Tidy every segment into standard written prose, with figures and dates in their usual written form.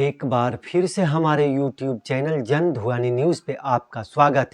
एक बार फिर से हमारे YouTube चैनल जन धुआनी न्यूज़ पे आपका स्वागत।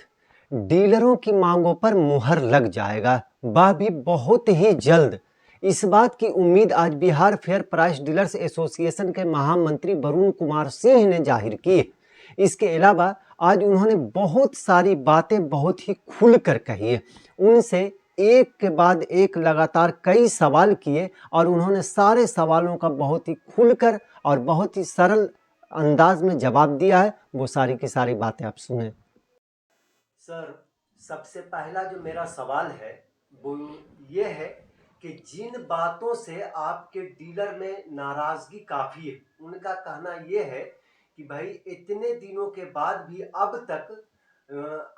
डीलरों की मांगों पर मुहर लग जाएगा, वह भी बहुत ही जल्द। इस बात की उम्मीद आज Bihar fair price dealers association के महामंत्री वरुण कुमार सिंह ने जाहिर की। इसके अलावा आज उन्होंने बहुत सारी बातें बहुत ही खुलकर कही है। उनसे एक के बाद एक लगातार कई सवाल किए और उन्होंने सारे सवालों का बहुत ही खुलकर और बहुत ही सरल अंदाज में जवाब दिया है। वो सारी की सारी बातें आप सुने। सर, सबसे पहला जो मेरा सवाल है वो ये है कि जिन बातों से आपके डीलर में नाराजगी काफ़ी है, उनका कहना ये है कि भाई इतने दिनों के बाद भी अब तक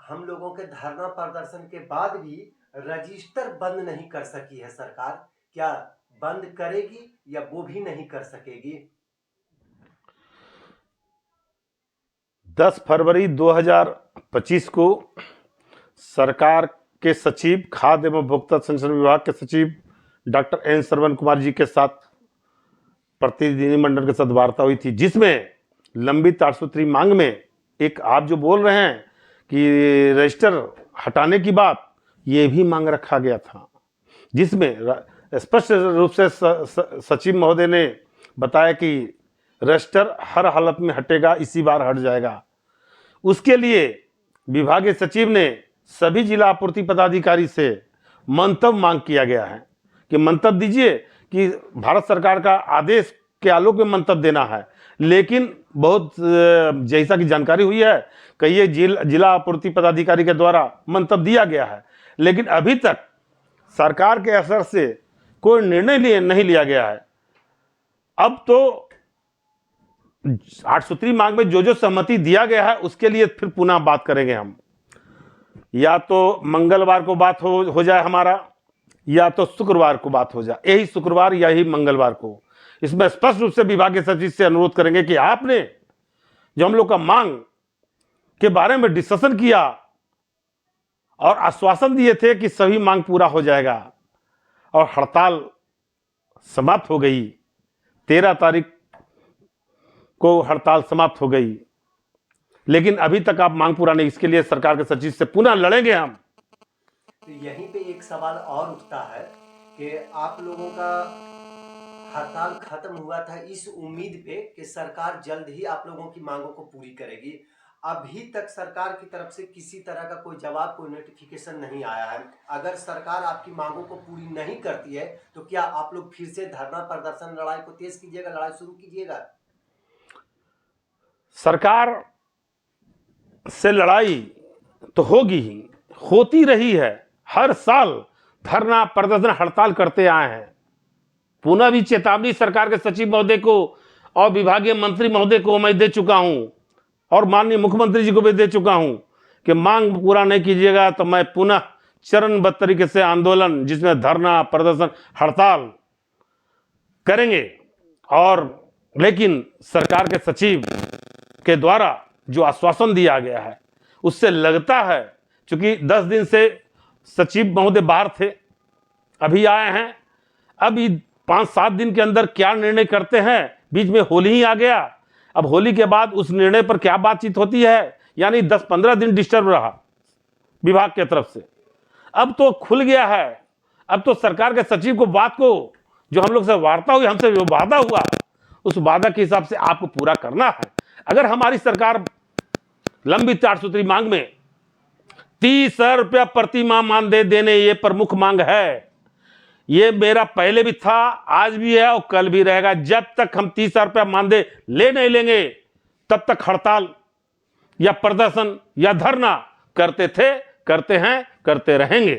हम लोगों के धरना प्रदर्शन के बाद भी रजिस्टर बंद नहीं कर सकी है सरकार। क्या बंद करेगी या वो भी नहीं कर सकेगी? 10 फरवरी 2025 को सरकार के सचिव खाद्य एवं उपभोक्ता संरक्षण विभाग के सचिव डॉक्टर एन श्रवण कुमार जी के साथ प्रतिनिधिमंडल के साथ वार्ता हुई थी, जिसमें लंबित 803 मांग में एक आप जो बोल रहे हैं कि रजिस्टर हटाने की बात, ये भी मांग रखा गया था, जिसमें स्पष्ट रूप से सचिव महोदय ने बताया कि रजिस्टर हर हालत में हटेगा, इसी बार हट जाएगा। उसके लिए विभागीय सचिव ने सभी जिला आपूर्ति पदाधिकारी से मंतव्य मांग किया गया है कि मंतव्य दीजिए कि भारत सरकार का आदेश के आलोक में मंतव्य देना है। लेकिन बहुत जैसा कि जानकारी हुई है, कई जिला आपूर्ति पदाधिकारी के द्वारा मंतव्य दिया गया है, लेकिन अभी तक सरकार के असर से कोई निर्णय नहीं लिया गया है। अब तो 8 सूत्री मांग में जो सहमति दिया गया है उसके लिए फिर पुनः बात करेंगे हम। या तो मंगलवार को बात हो जाए हमारा, या तो शुक्रवार को बात हो जाए, यही शुक्रवार या ही मंगलवार को। इसमें स्पष्ट रूप से विभागीय सचिव से अनुरोध करेंगे कि आपने जो हम लोग का मांग के बारे में डिस्कशन किया और आश्वासन दिए थे कि सभी मांग पूरा हो जाएगा, और हड़ताल समाप्त हो गई। 13 तारीख को हड़ताल समाप्त हो गई, लेकिन अभी तक आप मांग पूरा नहीं। इसके लिए सरकार के सचिव से पुनः लड़ेंगे हम। तो यहीं पे एक सवाल और उठता है कि आप लोगों का हड़ताल खत्म हुआ था इस उम्मीद पे कि सरकार जल्द ही आप लोगों की मांगों को पूरी करेगी। अभी तक सरकार की तरफ से किसी तरह का कोई जवाब, कोई नोटिफिकेशन नहीं आया है। अगर सरकार आपकी मांगों को पूरी नहीं करती है तो क्या आप लोग फिर से धरना प्रदर्शन, लड़ाई को तेज कीजिएगा, लड़ाई शुरू कीजिएगा? सरकार से लड़ाई तो होगी ही, होती रही है। हर साल धरना प्रदर्शन हड़ताल करते आए हैं। पुनः भी चेतावनी सरकार के सचिव महोदय को और विभागीय मंत्री महोदय को मैं दे चुका हूं, और माननीय मुख्यमंत्री जी को भी दे चुका हूं कि मांग पूरा नहीं कीजिएगा तो मैं पुनः चरणबद्ध तरीके से आंदोलन, जिसमें धरना प्रदर्शन हड़ताल करेंगे। और लेकिन सरकार के सचिव के द्वारा जो आश्वासन दिया गया है उससे लगता है, क्योंकि 10 दिन से सचिव महोदय बाहर थे, अभी आए हैं, अभी 5-7 दिन के अंदर क्या निर्णय करते हैं। बीच में होली ही आ गया, अब होली के बाद उस निर्णय पर क्या बातचीत होती है, यानी 10-15 दिन डिस्टर्ब रहा विभाग के तरफ से। अब तो खुल गया है, अब तो सरकार के सचिव को बात को, जो हम लोग से वार्ता हुई, हमसे जो वादा हुआ, उस वादा के हिसाब से आपको पूरा करना है। अगर हमारी सरकार लंबित 8 सूत्री मांग में 30,000 रुपया प्रति माह मानदेय देने, ये प्रमुख मांग है। ये मेरा पहले भी था, आज भी है और कल भी रहेगा। जब तक हम 30,000 रुपया मानदेय ले नहीं लेंगे तब तक हड़ताल या प्रदर्शन या धरना करते थे, करते हैं, करते रहेंगे।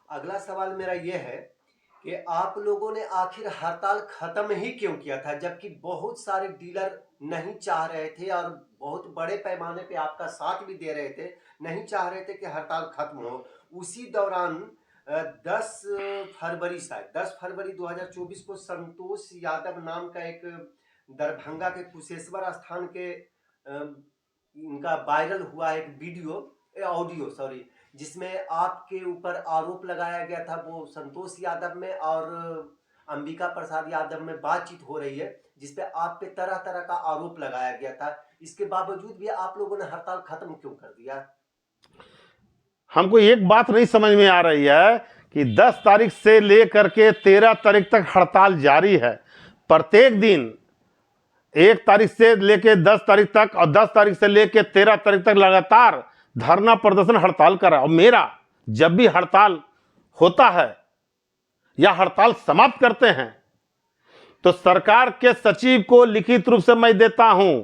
अगला सवाल मेरा यह है कि आप लोगों ने आखिर हड़ताल खत्म ही क्यों किया था, जबकि बहुत सारे डीलर नहीं चाह रहे थे और बहुत बड़े पैमाने पे आपका साथ भी दे रहे थे, नहीं चाह रहे थे कि हड़ताल खत्म हो। उसी दौरान 10 फरवरी, शायद 10 फरवरी 2024 को संतोष यादव नाम का एक दरभंगा के कुशेश्वर स्थान के इनका वायरल हुआ एक ऑडियो जिसमें आपके ऊपर आरोप लगाया गया था, वो संतोष यादव में और अंबिका प्रसाद यादव में बातचीत हो रही है, जिसपे आप पे तरह तरह का आरोप लगाया गया था। इसके बावजूद भी आप लोगों ने हड़ताल खत्म क्यों कर दिया? हमको एक बात नहीं समझ में आ रही है कि 10 तारीख से लेकर के 13 तारीख तक हड़ताल जारी है। प्रत्येक दिन 1 तारीख से लेकर 10 तारीख तक और 10 तारीख से लेकर 13 तारीख तक लगातार धरना प्रदर्शन हड़ताल करा। और मेरा जब भी हड़ताल होता है या हड़ताल समाप्त करते हैं तो सरकार के सचिव को लिखित रूप से मैं देता हूं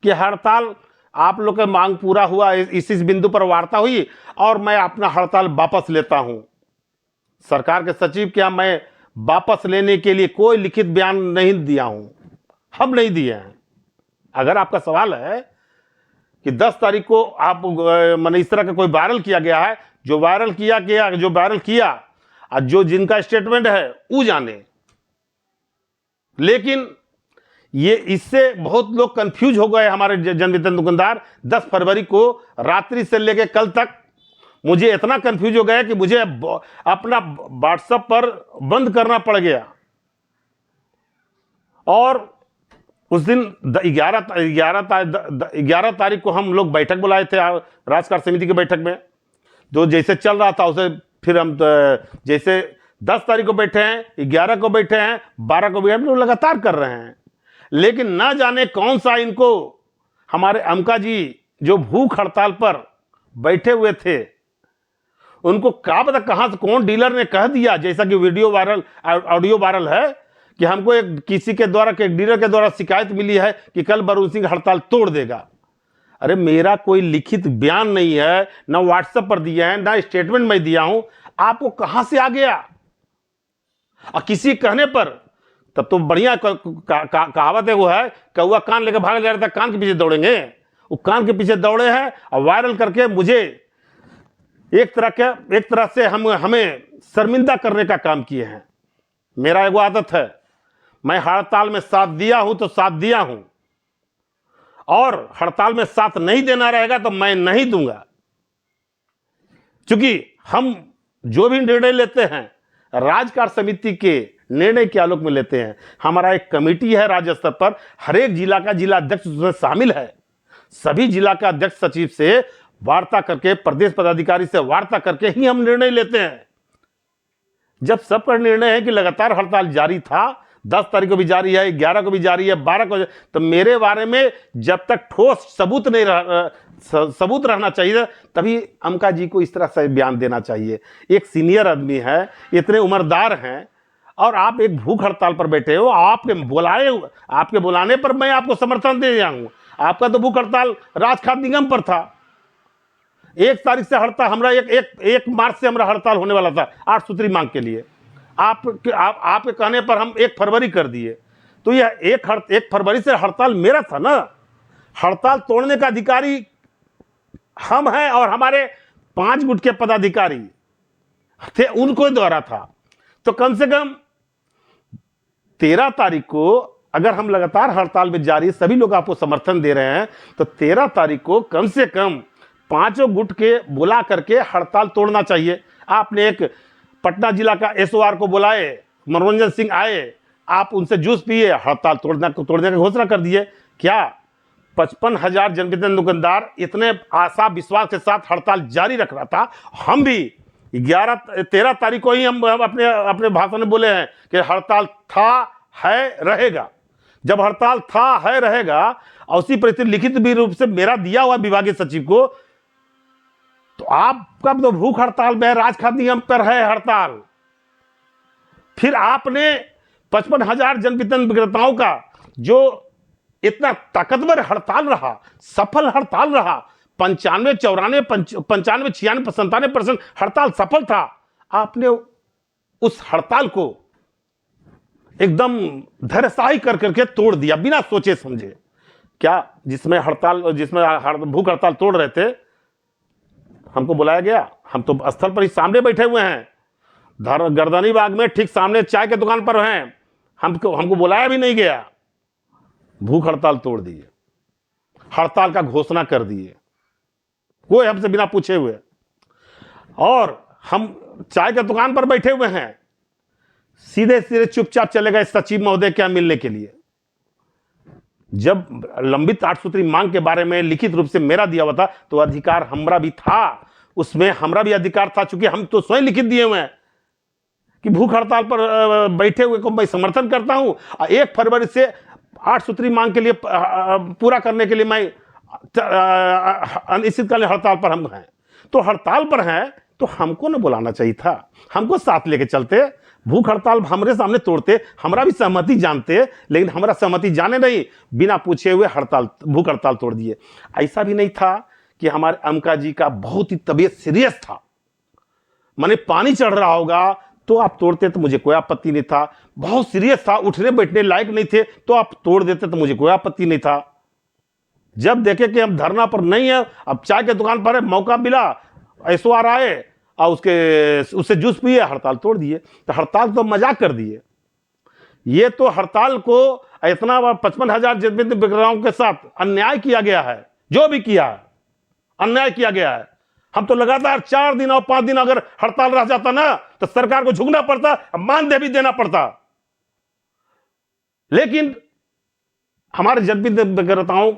कि हड़ताल आप लोग का मांग पूरा हुआ, इस बिंदु पर वार्ता हुई और मैं अपना हड़ताल वापस लेता हूं। सरकार के सचिव क्या मैं वापस लेने के लिए कोई लिखित बयान नहीं दिया हूं, हम नहीं दिए हैं। अगर आपका सवाल है कि 10 तारीख को आप मैंने इस तरह का कोई वायरल किया गया है, जो वायरल किया और जो जिनका स्टेटमेंट है वो जाने, लेकिन ये इससे बहुत लोग कंफ्यूज हो गए। हमारे जन वितरण दुकानदार 10 फरवरी को रात्रि से लेकर कल तक मुझे इतना कंफ्यूज हो गया कि मुझे अपना व्हाट्सएप पर बंद करना पड़ गया। और उस दिन 11 तारीख को हम लोग बैठक बुलाए थे राजकार्य समिति की बैठक में, जो जैसे चल रहा था उसे फिर हम जैसे 10 तारीख को बैठे हैं, 11 को बैठे हैं, 12 को भी हम लोग लगातार कर रहे हैं। लेकिन ना जाने कौन सा इनको हमारे अमका जी जो भूख हड़ताल पर बैठे हुए थे उनको क्या पता कहां से कौन डीलर ने कह दिया, जैसा कि ऑडियो वायरल है कि हमको एक डीलर के द्वारा शिकायत मिली है कि कल वरुण सिंह हड़ताल तोड़ देगा। अरे मेरा कोई लिखित बयान नहीं है, ना व्हाट्सएप पर दिया है, ना स्टेटमेंट मैं दिया हूं, आपको कहां से आ गया? और किसी कहने पर तब तो बढ़िया कहावत है, वो है कौवा कान लेकर भाग जा रहा था, कान के पीछे दौड़ेंगे। वो कान के पीछे दौड़े हैं और वायरल करके मुझे एक तरह से हमें शर्मिंदा करने का काम किए हैं। मेरा एगो आदत है, मैं हड़ताल में साथ दिया हूं तो साथ दिया हूं, और हड़ताल में साथ नहीं देना रहेगा तो मैं नहीं दूंगा। क्योंकि हम जो भी निर्णय लेते हैं राजकार्य समिति के निर्णय के आलोक में लेते हैं। हमारा एक कमेटी है राज्य स्तर पर, हर एक जिला का जिला अध्यक्ष उसमें शामिल है। सभी जिला का अध्यक्ष सचिव से वार्ता करके, प्रदेश पदाधिकारी से वार्ता करके ही हम निर्णय लेते हैं। जब सब पर निर्णय है कि लगातार हड़ताल जारी था, 10 तारीख को भी जारी है, 11 को भी जारी है, 12 को, तो मेरे बारे में जब तक ठोस सबूत रहना चाहिए तभी अमका जी को इस तरह से बयान देना चाहिए। एक सीनियर आदमी है, इतने उम्रदार हैं, और आप एक भूख हड़ताल पर बैठे हो। आपके बुलाने पर मैं आपको समर्थन दे जाऊंगा। आपका तो भूख हड़ताल राजखाद्य निगम पर था। 1 तारीख से हड़ताल हमारा एक मार्च से हमारा हड़ताल होने वाला था 8 सूत्री मांग के लिए। आपके कहने पर हम 1 फरवरी कर दिए। तो यह 1 फरवरी से हड़ताल मेरा था ना। हड़ताल तोड़ने का अधिकारी हम हैं और हमारे 5 गुट के पदाधिकारी थे, उनको द्वारा था। तो कम से कम 13 तारीख को अगर हम लगातार हड़ताल में जारी, सभी लोग आपको समर्थन दे रहे हैं, तो 13 तारीख को कम से कम 5 गुट के बुला करके हड़ताल तोड़ना चाहिए। आपने एक पटना जिला का SOR को बुलाए, मनोरंजन सिंह आए, आप उनसे जूस पिए, हड़ताल तोड़ने की घोषणा कर दिए। क्या 55,000 जनवितरण दुकानदार इतने आशा विश्वास के साथ हड़ताल जारी रख रहा था। हम भी 13 तारीख को ही हम अपने भाषण में बोले हैं कि हड़ताल था, है, रहेगा। जब हड़ताल था, है, रहेगा, और उसी परिस्थिति लिखित भी रूप से मेरा दिया हुआ विभागीय सचिव को, तो आपका तो भूख हड़ताल में, राजखाद्य निगम पर है हड़ताल। फिर आपने 55,000 जनवितरण विक्रेताओं का जो इतना ताकतवर हड़ताल रहा, सफल हड़ताल रहा, 95, 94, 95, 96, 97% हड़ताल सफल था, आपने उस हड़ताल को एकदम धैर्यशाही कर करके तोड़ दिया बिना सोचे समझे। क्या जिसमें भूख हड़ताल तोड़ रहे थे, हमको बुलाया गया? हम तो स्थल पर ही सामने बैठे हुए हैं, गर्दनी बाग में ठीक सामने चाय के दुकान पर हैं। हमको बुलाया भी नहीं गया। भूख हड़ताल तोड़ दिए, हड़ताल का घोषणा कर दिए, कोई हमसे बिना पूछे हुए। और हम चाय के दुकान पर बैठे हुए हैं, सीधे सीधे चुपचाप चले गए सचिव महोदय क्या मिलने के लिए। जब लंबित 8 सूत्री मांग के बारे में लिखित रूप से मेरा दिया हुआ था तो अधिकार हमारा भी था, उसमें हमारा भी अधिकार था, चूंकि हम तो स्वयं लिखित दिए हुए हैं कि भूख हड़ताल पर बैठे हुए को मैं समर्थन करता हूं। 1 फरवरी से 8 सूत्री मांग के लिए पूरा करने के लिए मैं अनिश्चितकालीन हड़ताल पर हम हैं। तो हड़ताल पर हैं तो हमको ना बुलाना चाहिए था, हमको साथ लेके चलते। भूख हड़ताल हमरे सामने तोड़ते, हमारा भी सहमति जानते, लेकिन हमारा सहमति जाने नहीं, बिना पूछे हुए भूख हड़ताल तोड़ दिए। ऐसा भी नहीं था कि हमारे अमका जी का बहुत ही तबीयत सीरियस था, माने पानी चढ़ रहा होगा तो आप तोड़ते तो मुझे कोई आपत्ति नहीं था। बहुत सीरियस था, उठने बैठने लायक नहीं थे तो आप तोड़ देते तो मुझे कोई आपत्ति नहीं था। जब देखे कि हम धरना पर नहीं है, अब चाय के दुकान पर है, मौका मिला, SOR आए और उससे जूस पिए, हड़ताल तोड़ दिए। तो हड़ताल तो मजाक कर दिए। ये तो हड़ताल को इतना 55,000 जनविद्युत विक्रेताओं के साथ अन्याय किया गया है, जो भी किया है अन्याय किया गया है। हम तो लगातार 4 दिन और 5 दिन अगर हड़ताल रह जाता ना तो सरकार को झुकना पड़ता, मानदेय भी देना पड़ता। लेकिन हमारे जनविद्युत विक्रेताओं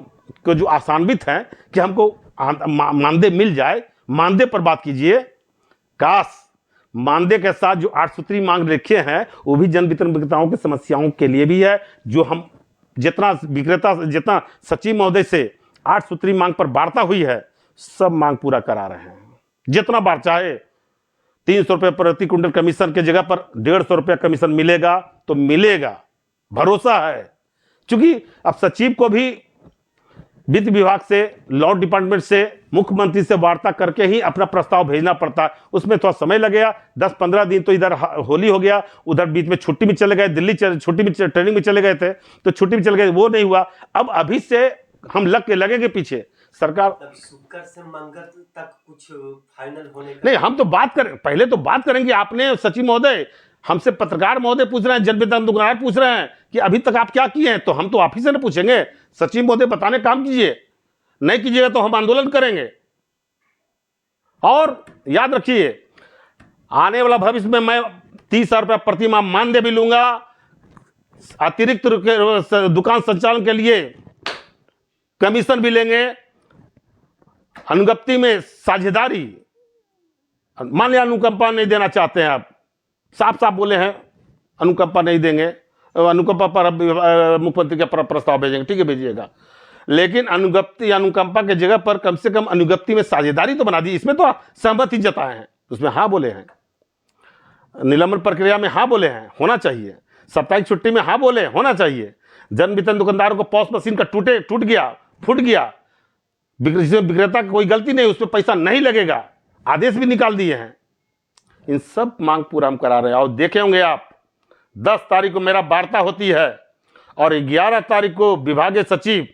को जो आसान्वित है कि हमको मानदेय मिल जाए, मानदेय पर बात कीजिए। काश मानदेय के साथ जो 8 सूत्री मांग रखे हैं वो भी जन वितरण विक्रेताओं की समस्याओं के लिए भी है। जो हम जितना सचिव महोदय से 8 सूत्री मांग पर वार्ता हुई है, सब मांग पूरा करा रहे हैं। जितना बार चाहे 300 रुपये प्रति क्विंटल कमीशन की जगह पर 150 रुपये कमीशन मिलेगा तो मिलेगा, भरोसा है। क्योंकि अब सचिव को भी वित्त विभाग से, लॉ डिपार्टमेंट से, मुख्यमंत्री से वार्ता करके ही अपना प्रस्ताव भेजना पड़ता। उसमें थोड़ा समय लगेगा, 10-15 दिन तो इधर होली हो गया, उधर बीच में छुट्टी में चले गए, दिल्ली छुट्टी में ट्रेनिंग में चले गए थे तो छुट्टी में चले गए, वो नहीं हुआ। अब अभी से हम लगेंगे पीछे। सरकार शुक्र से मंगल तक कुछ फाइनल होने का नहीं, हम तो पहले तो बात करेंगे। आपने सचिव महोदय हमसे, पत्रकार महोदय पूछ रहे हैं, जन वितरण दुकानदार पूछ रहे हैं कि अभी तक आप क्या किए हैं, तो हम तो आप ही से ना पूछेंगे। सचिव महोदय बताने काम कीजिए, नहीं कीजिएगा तो हम आंदोलन करेंगे। और याद रखिए, आने वाला भविष्य में मैं 30,000 रुपया प्रति माह मानदेय भी लूंगा। अतिरिक्त दुकान संचालन के लिए कमीशन भी लेंगे। अनुज्ञप्ति में साझेदारी, मान लिया अनुकंपा नहीं देना चाहते हैं, आप साफ साफ बोले हैं अनुकंपा नहीं देंगे, अनुकंपा पर मुख्यमंत्री का प्रस्ताव भेजेंगे, ठीक है भेजिएगा। लेकिन अनुकंपा के जगह पर कम से कम अनुज्ञप्ति में साझेदारी तो बना दी। इसमें तो सहमति जताए हैं, उसमें हाँ बोले हैं। निलंबन प्रक्रिया में हाँ बोले हैं, होना चाहिए। साप्ताहिक छुट्टी में हाँ बोले, होना चाहिए। जन वितरण दुकानदारों को पॉस मशीन का फूट गया, विक्रेता की कोई गलती नहीं, उसमें पैसा नहीं लगेगा, आदेश भी निकाल दिए हैं। इन सब मांग पूरा हम करा रहे हैं। और देखे होंगे आप, 10 तारीख को मेरा वार्ता होती है और 11 तारीख को विभागीय सचिव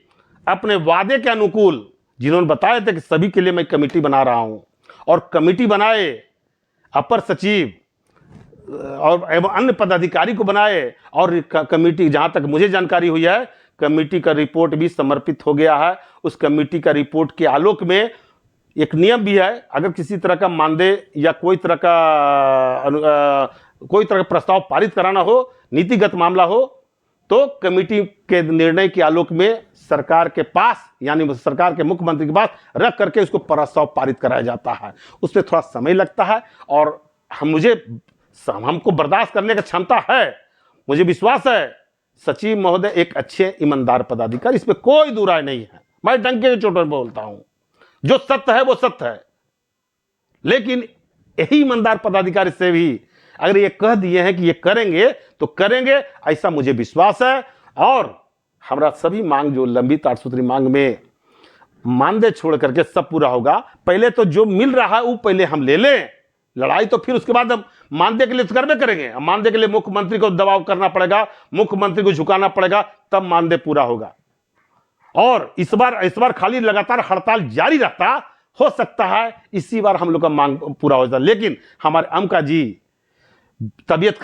अपने वादे के अनुकूल, जिन्होंने बताया था कि सभी के लिए मैं कमेटी बना रहा हूं, और कमेटी बनाए, अपर सचिव और एवं अन्य पदाधिकारी को बनाए, और कमेटी, जहां तक मुझे जानकारी हुई है, कमेटी का रिपोर्ट भी समर्पित हो गया है। उस कमेटी का रिपोर्ट के आलोक में एक नियम भी है, अगर किसी तरह का मानदेय या कोई तरह का प्रस्ताव पारित कराना हो, नीतिगत मामला हो, तो कमेटी के निर्णय के आलोक में सरकार के पास, यानी सरकार के मुख्यमंत्री के पास रख करके उसको प्रस्ताव पारित कराया जाता है। उसमें थोड़ा समय लगता है और हमको बर्दाश्त करने की क्षमता है। मुझे विश्वास है सचिव महोदय एक अच्छे ईमानदार पदाधिकारी, इसमें कोई दो राय नहीं है। मैं डंके के चोट पर बोलता हूं, जो सत्य है वो सत्य है। लेकिन यही ईमानदार पदाधिकारी से भी अगर ये कह दिए हैं कि ये करेंगे तो करेंगे, ऐसा मुझे विश्वास है। और हमारा सभी मांग जो लंबित 8 सूत्री मांग में मानदेय छोड़ करके सब पूरा होगा। पहले तो जो मिल रहा है वो पहले हम ले लें, लड़ाई तो फिर उसके बाद हम मानदेय के लिए करबे करेंगे। मानदेय के लिए मुख्यमंत्री को दबाव करना पड़ेगा, मुख्यमंत्री को झुकाना पड़ेगा, तब मानदेय पूरा होगा। और इस बार खाली लगातार हड़ताल जारी रहता, हो सकता है इसी बार हम लोग का मांग पूरा हो जाता। लेकिन हमारे अमका जी तबीयत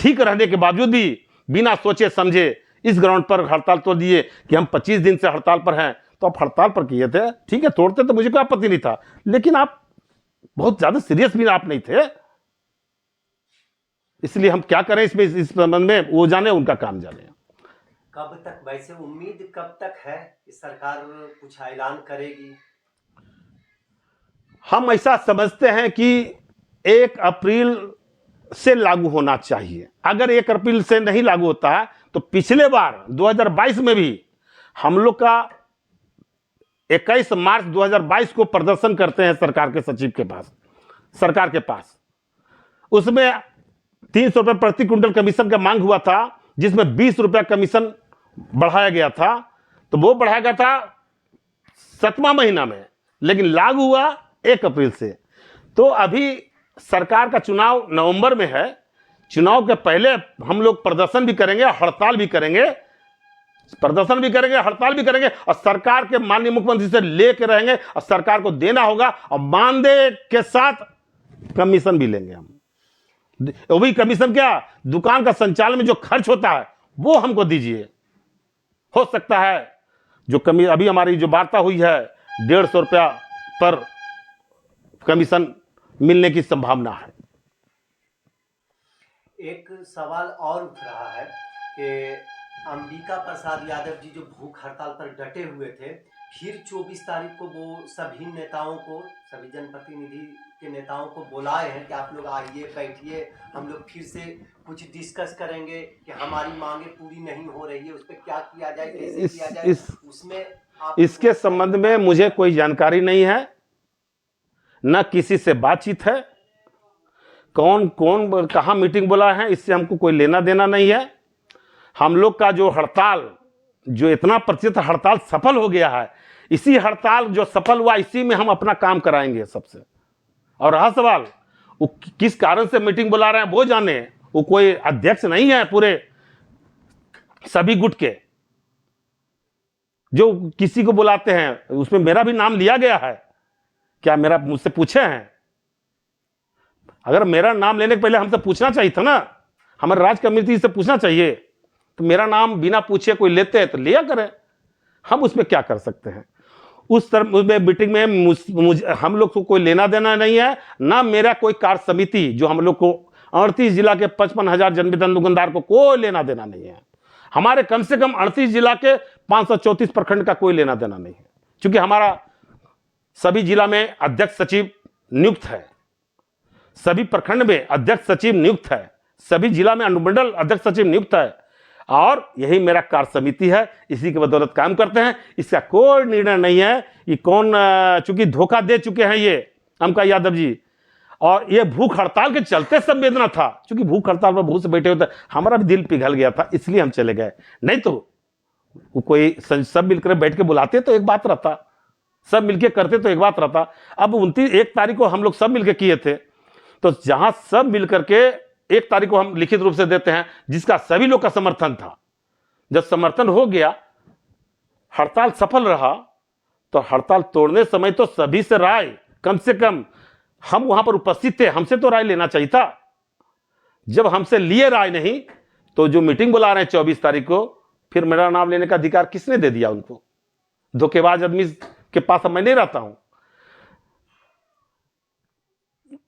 ठीक रहने के बावजूद भी बिना सोचे समझे इस ग्राउंड पर हड़ताल तोड़ दिए कि हम 25 दिन से हड़ताल पर हैं। तो आप हड़ताल पर किए थे, ठीक है, तोड़ते तो मुझे कोई आपत्ति नहीं था, लेकिन आप बहुत ज्यादा सीरियस भी आप नहीं थे। इसलिए हम क्या करें इसमें, इस संबंध में वो जाने, उनका काम जाने। कब तक वैसे उम्मीद कब तक है कि सरकार कुछ ऐलान करेगी? हम ऐसा समझते हैं कि 1 अप्रैल से लागू होना चाहिए। अगर 1 अप्रैल से नहीं लागू होता है तो पिछले बार 2022 में भी हम लोग का 21 मार्च 2022 को प्रदर्शन करते हैं सरकार के सचिव के पास, सरकार के पास। उसमें 300 रुपये प्रति क्विंटल कमीशन का मांग हुआ था, जिसमें 20 रुपया कमीशन बढ़ाया गया था। तो वो बढ़ाया गया था 7वां महीना में, लेकिन लागू हुआ 1 अप्रैल से। तो अभी सरकार का चुनाव नवंबर में है। चुनाव के पहले हम लोग प्रदर्शन भी करेंगे, हड़ताल भी करेंगे, प्रदर्शन भी करेंगे, हड़ताल भी करेंगे, और सरकार के माननीय मुख्यमंत्री से लेके रहेंगे, और सरकार को देना होगा, और मानदेय के साथ कमीशन भी लेंगे हम। वो भी कमीशन क्या, दुकान का संचालन में जो खर्च होता है वो हमको दीजिए। हो सकता है जो अभी हमारी जो वार्ता हुई है 150 रुपया पर कमीशन मिलने की संभावना है। एक सवाल और उठ रहा है कि अंबिका प्रसाद यादव जी जो भूख हड़ताल पर डटे हुए थे, फिर 24 तारीख को वो सभी नेताओं को, सभी जनप्रतिनिधि के नेताओं को बुलाए हैं कि आप लोग आइए, बैठिए, हम लोग फिर से कुछ डिस्कस करेंगे कि हमारी मांगे पूरी नहीं हो रही है, उस पर क्या किया जाए, कैसे किया जाए। उसमें इसके संबंध में मुझे कोई जानकारी नहीं है, न किसी से बातचीत है। कौन कौन कहाँ मीटिंग बुला है, इससे हमको कोई लेना देना नहीं है। हम लोग का जो हड़ताल, जो इतना प्रतिशत हड़ताल सफल हो गया है, इसी हड़ताल जो सफल हुआ, इसी में हम अपना काम कराएंगे सबसे। और रहा सवाल वो किस कारण से मीटिंग बुला रहे हैं वो जाने, वो कोई अध्यक्ष नहीं है पूरे सभी गुट के जो किसी को बुलाते हैं। उसमें मेरा भी नाम लिया गया है, क्या मेरा मुझसे पूछे हैं? अगर मेरा नाम लेने के पहले हमसे पूछना चाहिए था ना, हमारे राज्य कमेटी से पूछना चाहिए। तो मेरा नाम बिना पूछे कोई लेते हैं तो लिया करें, हम उसमें क्या कर सकते हैं। उस तरह में मीटिंग में हम लोग को कोई लेना देना नहीं है, ना मेरा कोई कार्य समिति जो हम लोग को 38 जिला के 55,000 जनवितरण दुकानदार को कोई लेना देना नहीं है। हमारे कम से कम 38 जिला के 534 प्रखंड का कोई लेना देना नहीं है, क्योंकि हमारा सभी जिला में अध्यक्ष सचिव नियुक्त है, सभी प्रखंड में अध्यक्ष सचिव नियुक्त है, सभी जिला में अनुमंडल अध्यक्ष सचिव नियुक्त है, और यही मेरा कार्य समिति है। इसी की बदौलत काम करते हैं। इसका कोई निर्णय नहीं है कि कौन, चूंकि धोखा दे चुके हैं ये अमका यादव जी, और ये भूख हड़ताल के चलते संवेदना था, क्योंकि भूख हड़ताल पर भूख से बैठे होते, हमारा भी दिल पिघल गया था, इसलिए हम चले गए। नहीं तो कोई सब मिलकर बैठ के बुलाते तो एक बात रहता, सब मिलके करते तो एक बात रहता। अब 1 तारीख को हम लोग सब मिलकर किए थे, तो जहां सब मिलकर के 1 तारीख को हम लिखित रूप से देते हैं, जिसका सभी लोग का समर्थन था। जब समर्थन हो गया, हड़ताल सफल रहा, तो हड़ताल तोड़ने समय तो सभी से राय, कम से कम हम वहां पर उपस्थित थे, हमसे तो राय लेना चाहिए था। जब हमसे लिए राय नहीं, तो जो मीटिंग बुला रहे हैं 24 तारीख को, फिर मेरा नाम लेने का अधिकार किसने दे दिया उनको? धोखेबाज आदमी के पास मैं नहीं रहता हूं।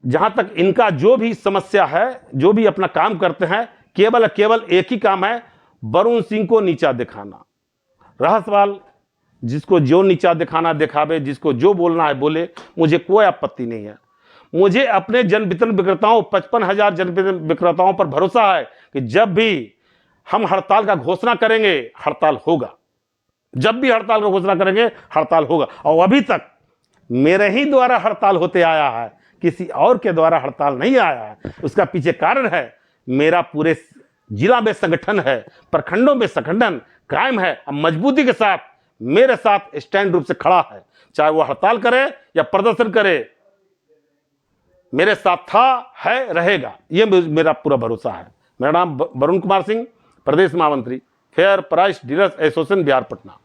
जहां तक इनका जो भी समस्या है, जो भी अपना काम करते हैं, केवल एक ही काम है, वरुण सिंह को नीचा दिखाना। रहा सवाल, जिसको जो नीचा दिखाना दिखावे, जिसको जो बोलना है बोले, मुझे कोई आपत्ति नहीं है। मुझे अपने जन वितरण विक्रेताओं, 55,000 जन वितरण विक्रेताओं पर भरोसा है कि जब भी हम हड़ताल का घोषणा करेंगे, हड़ताल होगा। जब भी हड़ताल का घोषणा करेंगे, हड़ताल होगा। और अभी तक मेरे ही द्वारा हड़ताल होते आया है, किसी और के द्वारा हड़ताल नहीं आया है। उसका पीछे कारण है, मेरा पूरे जिला में संगठन है, प्रखंडों में संगठन कायम है, मजबूती के साथ मेरे साथ स्टैंड रूप से खड़ा है। चाहे वो हड़ताल करे या प्रदर्शन करे, मेरे साथ था, है, रहेगा, ये मेरा पूरा भरोसा है। मेरा नाम वरुण कुमार सिंह, प्रदेश महामंत्री, fair price dealers association Bihar, Patna.